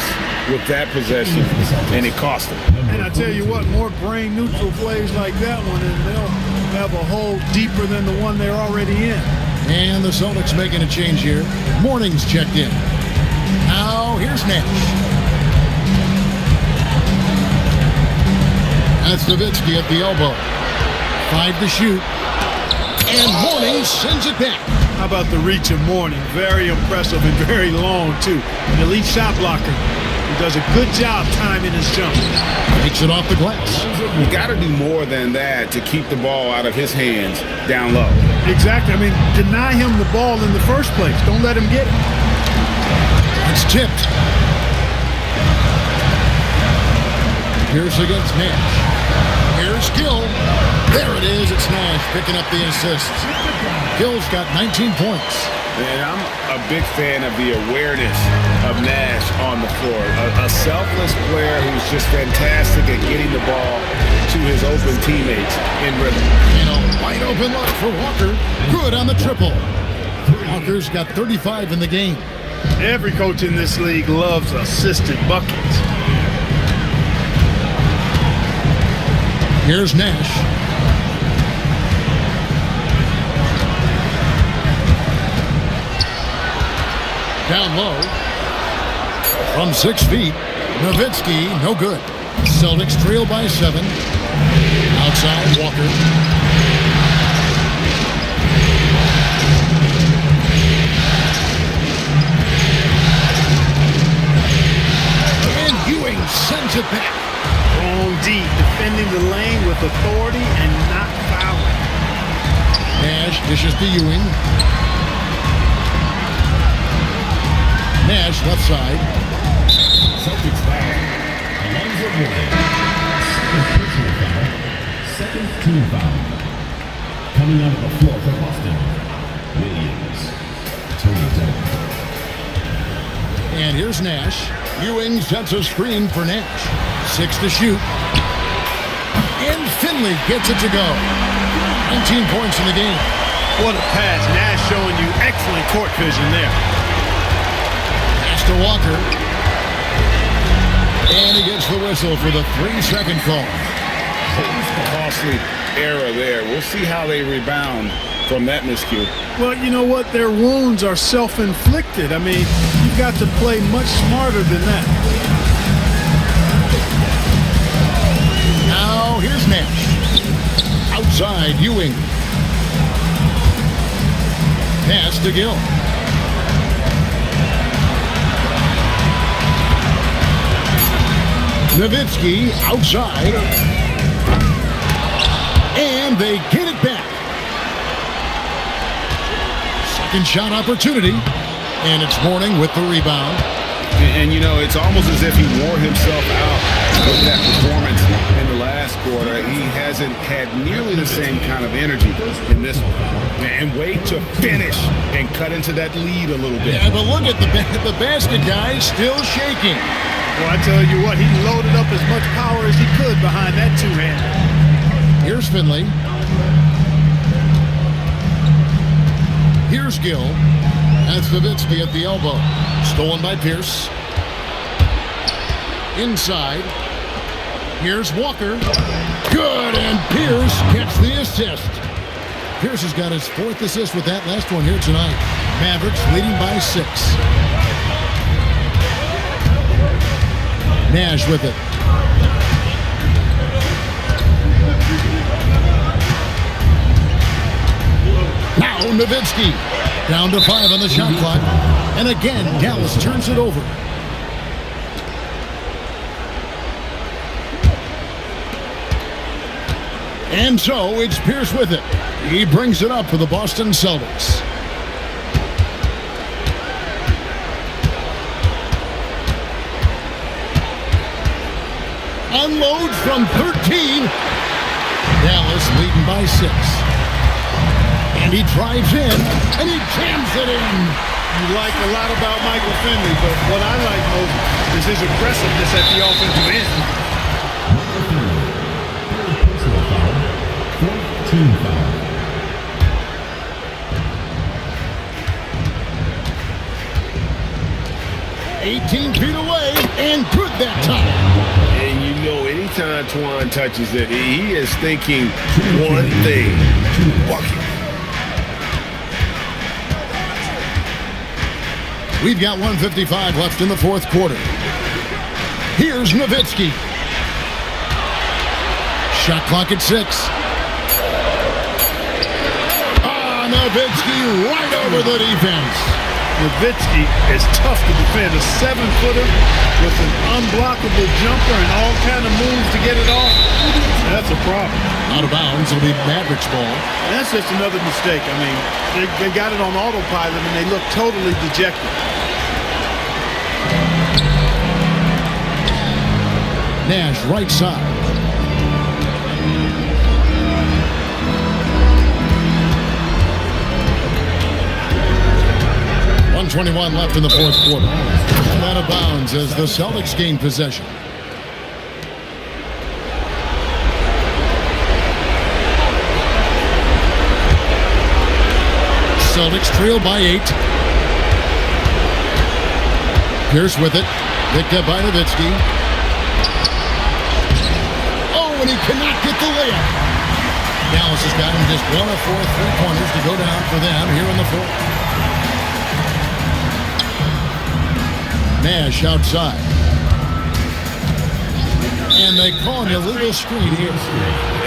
S2: with that possession, and it cost him.
S3: And I tell you what, more brain-neutral plays like that one, and they'll have a hole deeper than the one they're already in.
S1: And the Celtics making a change here. Morning's checked in. Now, here's Nash. That's Nowitzki at the elbow. 5 to shoot. And Morning sends it back.
S3: How about the reach of Morning? Very impressive and very long, too. An elite shot blocker. He does a good job timing his jump.
S1: Takes it off the glass.
S2: You got to do more than that to keep the ball out of his hands down low.
S3: Exactly. I mean, deny him the ball in the first place. Don't let him get it.
S1: It's tipped. Pierce against Nash. Here's Gill. There it is. It's Nash picking up the assist. Gill's got 19 points.
S2: And I'm a big fan of the awareness of Nash on the floor. A selfless player who's just fantastic at getting the ball to his open teammates in rhythm.
S1: And a wide open look for Walker. Good on the triple. Walker's got 35 in the game.
S3: Every coach in this league loves assisted buckets.
S1: Here's Nash. Down low. From 6 feet. Nowitzki, no good. Celtics trail by 7. Outside, Walker. And Ewing sends it back.
S3: On deep, defending the lane with authority and not fouling.
S1: Nash dishes to Ewing. Nash left side.
S5: Celtics foul. Alonzo Mourning. Second personal foul. Second team foul. Coming out of the floor for Boston. Williams. Tony Denver.
S1: And here's Nash. Ewing sets a screen for Nash. 6 to shoot. And Finley gets it to go. 19 points in the game.
S3: What a pass. Nash showing you excellent court vision there.
S1: Pass to Walker. And he gets the whistle for the 3-second call.
S2: Costly error there. We'll see how they rebound from that miscue.
S3: Well, you know what? Their wounds are self-inflicted. I mean, you've got to play much smarter than that.
S1: Now here's Nash. Outside, Ewing. Pass to Gill. Nowitzki outside. And they get it back. Second shot opportunity. And it's Mourning with the rebound.
S2: And you know, it's almost as if he wore himself out with that performance in the last quarter. He hasn't had nearly the same kind of energy in this one. And wait to finish and cut into that lead a little bit.
S1: Yeah, but look at the basket guy still shaking.
S3: Well, I tell you what, he loaded up as much power as he could behind that two-hander.
S1: Here's Finley. Here's Gill. That's Nowitzki at the elbow. Stolen by Pierce. Inside. Here's Walker. Good, and Pierce gets the assist. Pierce has got his 4th assist with that last one here tonight. Mavericks leading by 6. Nash with it. Now Nowitzki. Down to 5 on the shot clock. And again, Dallas turns it over. And so it's Pierce with it. He brings it up for the Boston Celtics. Unloads from 13. Dallas leading by 6. And he drives in, and he jams it in.
S3: You like a lot about Michael Finley, but what I like most is his aggressiveness at the offensive end.
S5: Personal foul. 14 foul.
S1: "18 feet away, and good that time."
S2: And you know, anytime Twan touches it, he is thinking one thing: bucket.
S1: We've got 1:55 left in the fourth quarter. Here's Nowitzki. Shot clock at 6. Nowitzki right over the defense.
S3: Nowitzki is tough to defend. A 7-footer with an unblockable jumper and all kind of moves to get it off. That's a problem.
S1: Out of bounds, it'll be Mavericks ball.
S3: That's just another mistake. I mean, they got it on autopilot and they look totally dejected.
S1: Nash right side. .121 left in the fourth quarter. And out of bounds as the Celtics gain possession. Celtics trail by 8. Pierce with it. Picked up by Nowitzki. And he cannot get the layup. Dallas has got him just 1 of 4 3-pointers to go down for them here in the fourth. Nash outside. And they call an illegal screen here.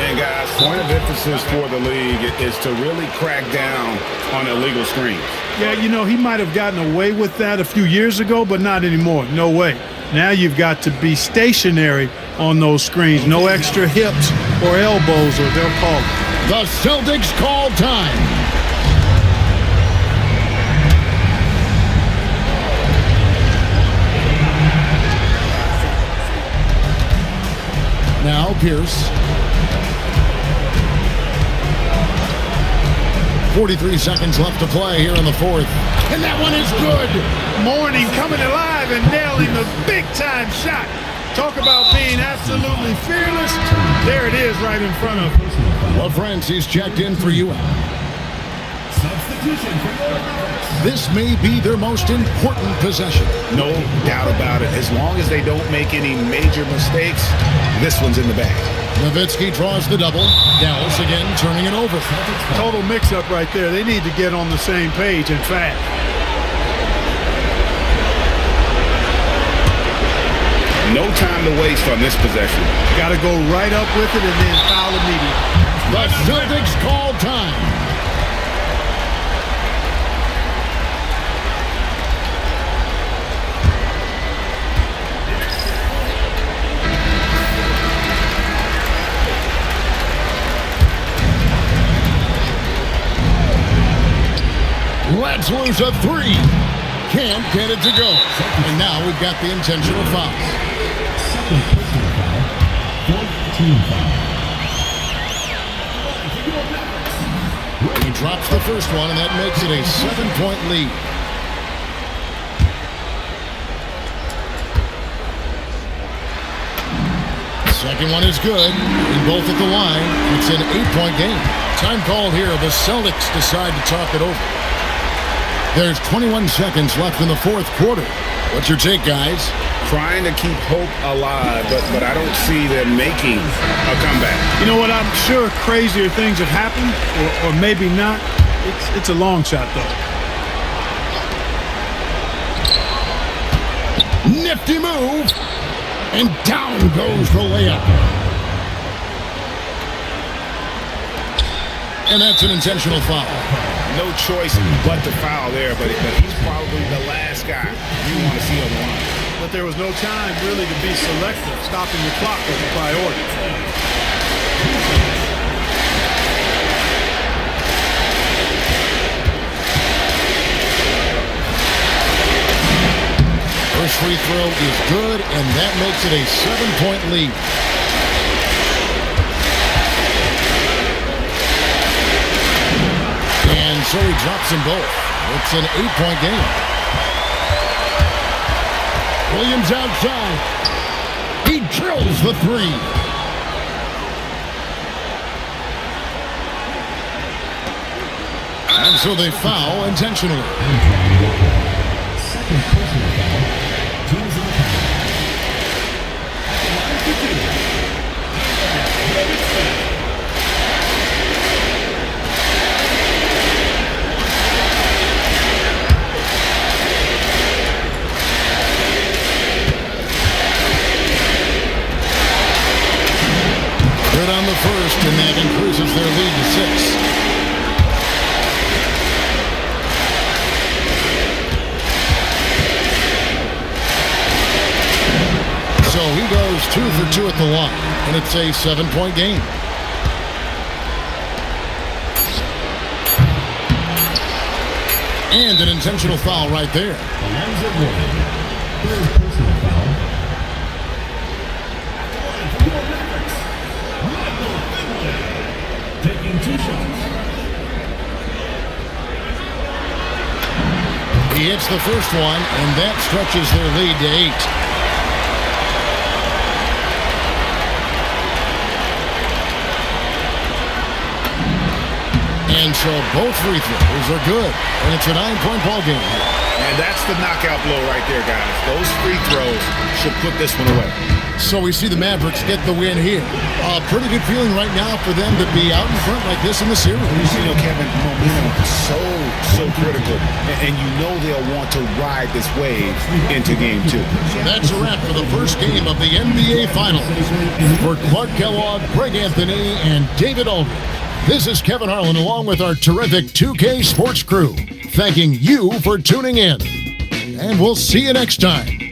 S2: And guys, point of emphasis for the league is to really crack down on illegal screens.
S3: Yeah, you know, he might have gotten away with that a few years ago, but not anymore. No way. Now you've got to be stationary on those screens. No extra hips or elbows or they'll call it.
S1: The Celtics call time. Now Pierce. 43 seconds left to play here in the fourth. And that one is good.
S3: Mourning coming alive and nailing the big-time shot. Talk about being absolutely fearless. There it is right in front of him.
S1: Well, friends, he's checked in for you.
S5: Substitution for your Mavericks.
S1: This may be their most important possession.
S2: No doubt about it. As long as they don't make any major mistakes, this one's in the bag.
S1: Nowitzki draws the double. Dallas again turning it over.
S3: Total mix-up right there. They need to get on the same page and fast.
S2: No time to waste on this possession.
S3: Got to go right up with it and then foul immediately.
S1: The Celtics call time. Let's lose a 3. Can't get it to go. And now we've got the intentional foul.
S5: Second personal foul. 14 foul.
S1: He drops the first one, and that makes it a 7-point lead. Second one is good, and both at the line. It's an 8-point game. Time called here. The Celtics decide to talk it over. There's 21 seconds left in the fourth quarter. What's your take, guys?
S2: Trying to keep hope alive, but I don't see them making a comeback.
S3: You know what? I'm sure crazier things have happened, or maybe not. It's a long shot, though.
S1: Nifty move. And down goes the layup. And that's an intentional foul.
S2: no choice but to foul there, but he's probably the last guy you want to see on the line.
S3: But there was no time really to be selective. Stopping the clock was a priority.
S1: First free throw is good, and that makes it a 7-point lead. And so he drops them both. It's an 8-point game. Williams outside. He drills the three. And so they foul intentionally.
S5: Second personal foul. Teams in the foul.
S1: Good on the first, and that increases their lead to 6. So he goes 2 for 2 at the line, and it's a 7-point game. And an intentional foul right there.
S5: Alonzo Mourning. Third personal foul. For your Mavericks, Michael Finley. Taking 2 shots.
S1: He hits the first one, and that stretches their lead to 8. And so both free throws are good, and it's a 9-point ball game.
S2: And that's the knockout blow right there, guys. Those free throws should put this one away.
S1: So we see the Mavericks get the win here. A pretty good feeling right now for them to be out in front like this in the series.
S2: You know, Kevin, momentum is so critical, and you know they'll want to ride this wave into game 2.
S1: That's a wrap for the first game of the NBA Finals. For Clark Kellogg, Greg Anthony, and David Aldridge, this is Kevin Harlan along with our terrific 2K Sports crew, thanking you for tuning in. And we'll see you next time.